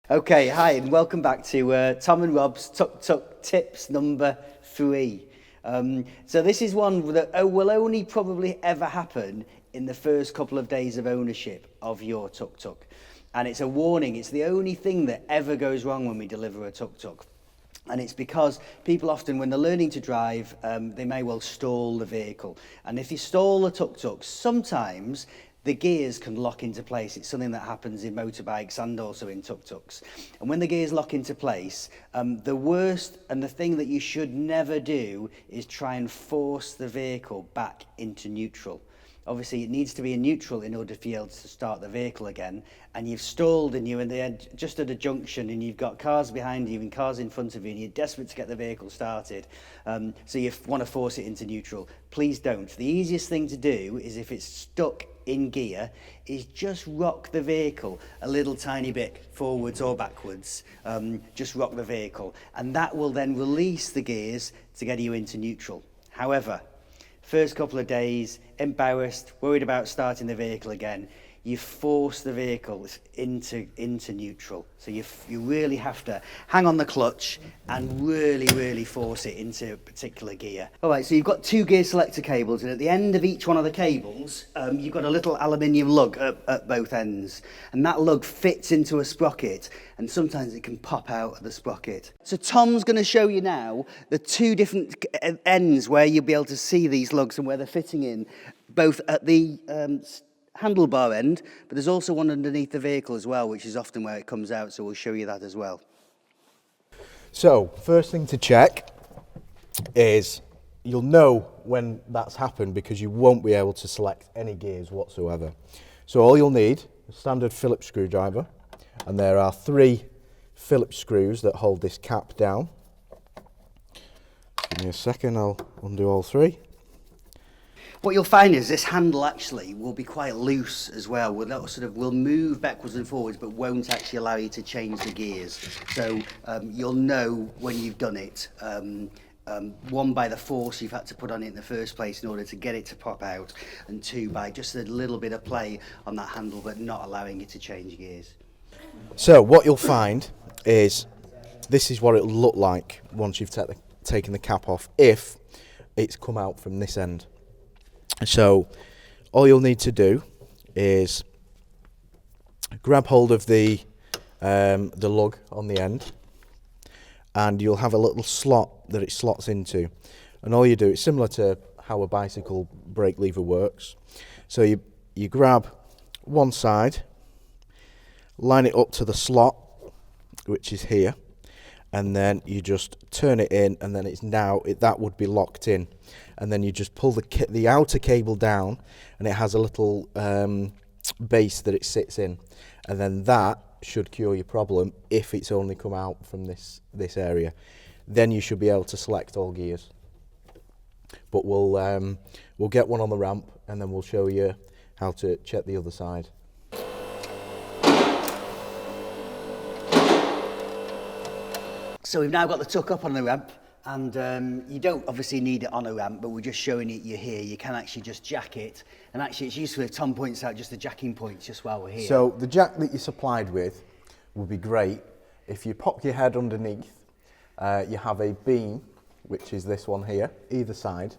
Okay, hi, and welcome back to Tom and Rob's Tuk Tuk tips number 3. So this is one that will only probably ever happen in the first couple of days of ownership of your tuk tuk. And it's a warning, it's the only thing that ever goes wrong when we deliver a tuk tuk. And it's because people often, when they're learning to drive, they may well stall the vehicle. And if you stall the tuk tuk, sometimes the gears can lock into place. It's something that happens in motorbikes and also in tuk-tuks. And when the gears lock into place, the worst and the thing that you should never do is try and force the vehicle back into neutral. Obviously, it needs to be in neutral in order for you able to start the vehicle again. And you've stalled and you're just at a junction and you've got cars behind you and cars in front of you and you're desperate to get the vehicle started. So you want to force it into neutral. Please don't. The easiest thing to do is, if it's stuck in gear, is just rock the vehicle a little tiny bit forwards or backwards. Just rock the vehicle. And that will then release the gears to get you into neutral. However, first couple of days, embarrassed, worried about starting the vehicle again, you force the vehicle into neutral. So you really have to hang on the clutch and really force it into a particular gear. All right, so you've got 2 gear selector cables, and at the end of each one of the cables, you've got a little aluminium lug at both ends. And that lug fits into a sprocket, and sometimes it can pop out of the sprocket. So Tom's going to show you now the 2 different ends where you'll be able to see these lugs and where they're fitting in, both at the handlebar end, but there's also one underneath the vehicle as well, which is often where it comes out, so we'll show you that as well. So, first thing to check is you'll know when that's happened because you won't be able to select any gears whatsoever. So all you'll need is a standard Phillips screwdriver, and there are 3 Phillips screws that hold this cap down. Give me a second, I'll undo all 3. What you'll find is this handle actually will be quite loose as well. Will move backwards and forwards, but won't actually allow you to change the gears. So you'll know when you've done it. 1, by the force you've had to put on it in the first place in order to get it to pop out, and 2, by just a little bit of play on that handle, but not allowing it to change gears. So what you'll find is this is what it'll look like once you've taken the cap off, if it's come out from this end. So all you'll need to do is grab hold of the lug on the end, and you'll have a little slot that it slots into. And all you do, it's similar to how a bicycle brake lever works. So you grab one side, line it up to the slot, which is here, and then you just turn it in, and then that would be locked in. And then you just pull the outer cable down, and it has a little base that it sits in, and then that should cure your problem if it's only come out from this area. Then you should be able to select all gears. But we'll get one on the ramp, and then we'll show you how to check the other side. So we've now got the tuk up on the ramp, and you don't obviously need it on a ramp, but we're just showing it you here. You can actually just jack it, and actually it's useful if Tom points out just the jacking points just while we're here. So the jack that you're supplied with would be great. If you pop your head underneath, you have a beam, which is this one here, either side,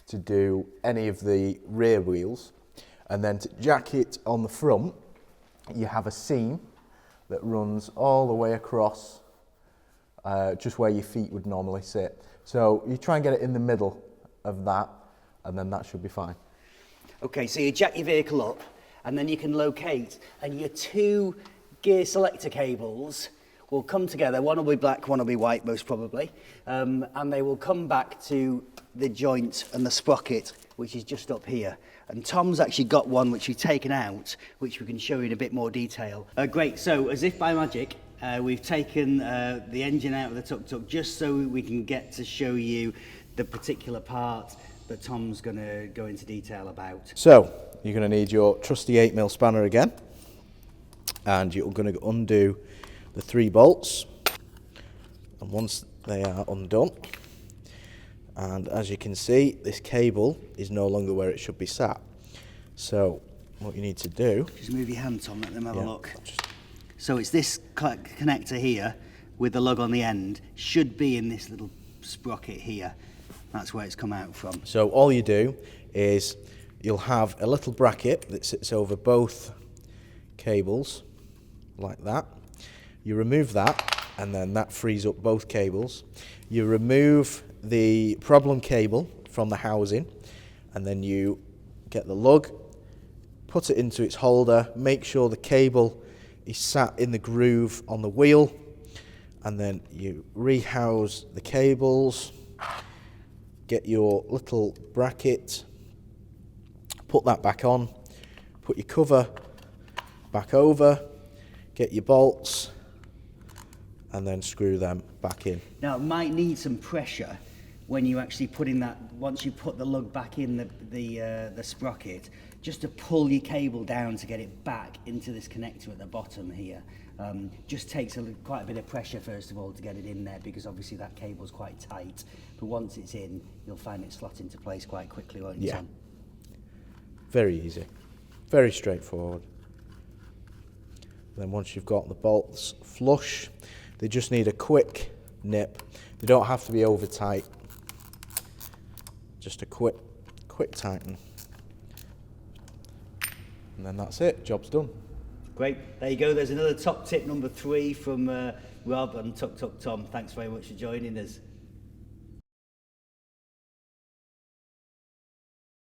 to do any of the rear wheels. And then to jack it on the front, you have a seam that runs all the way across, just where your feet would normally sit. So you try and get it in the middle of that, and then that should be fine. Okay, so you jack your vehicle up, and then you can locate, and your 2 gear selector cables will come together. One will be black, one will be white, most probably, and they will come back to the joint and the sprocket, which is just up here. And Tom's actually got one which we've taken out, which we can show you in a bit more detail. Great, so as if by magic, we've taken the engine out of the tuk-tuk just so we can get to show you the particular part that Tom's going to go into detail about. So you're going to need your trusty 8mm spanner again, and you're going to undo the 3 bolts, and once they are undone, and as you can see, this cable is no longer where it should be sat. So what you need to do, just move your hand, Tom, let them have a look. Just So it's this connector here with the lug on the end, should be in this little sprocket here. That's where it's come out from. So all you do is you'll have a little bracket that sits over both cables, like that. You remove that, and then that frees up both cables. You remove the problem cable from the housing, and then you get the lug, put it into its holder, make sure the cable is sat in the groove on the wheel, and then you rehouse the cables, get your little bracket, put that back on, put your cover back over, get your bolts, and then screw them back in. Now it might need some pressure when you actually put in that, once you put the lug back in the sprocket, just to pull your cable down to get it back into this connector at the bottom here. Just takes quite a bit of pressure first of all to get it in there, because obviously that cable's quite tight. But once it's in, you'll find it slot into place quite quickly, won't you, Yeah. Tom? Very easy, very straightforward. Then once you've got the bolts flush, they just need a quick nip. They don't have to be over tight. Just a quick tighten. And then that's it, job's done. Great, there you go. There's another top tip number 3 from Rob and Tuk Tuk Tom. Thanks very much for joining us.